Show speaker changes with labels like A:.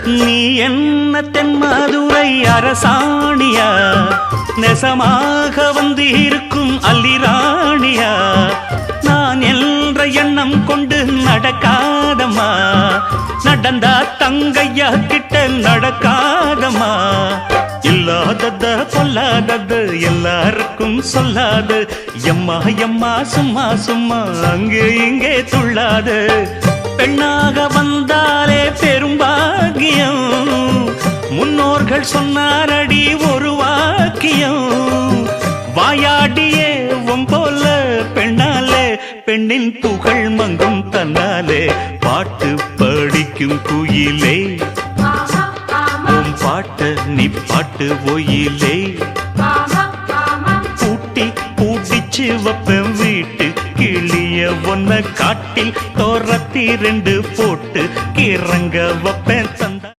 A: நீ என்ன தென்மதுரை அரசாணியா, நெசமாக வந்து இருக்கும் அல்லிராணியா, நான் என்ற எண்ணம் கொண்டு நடக்காதம்மா, நடந்தா தங்கையா கிட்ட நடக்காதம்மா. இல்லாதத பொல்லாதது எல்லாருக்கும் சொல்லாது, எம்மா எம்மா சும்மா சும்மா அங்கே இங்கே துள்ளாது. பெண்ணாக வந்தாலே பெரும்பாகியம், முன்னோர்கள் சொன்னாரடி ஒரு வாக்கியம். வாயாடியே போல பெண்ணாலே பெண்ணின் புகழ் மங்கும் தன்னாலே. பாட்டு படிக்கும் குயிலே உன் பாட்ட நீ பாட்டு ஒயிலே. பூட்டி பூட்டிச்சு வப்பேன் வீட்டு கிளிய ஒன்ன காட்டில் தோரத்தி 2 போட்டு கிறங்க வப்பேன் தந்த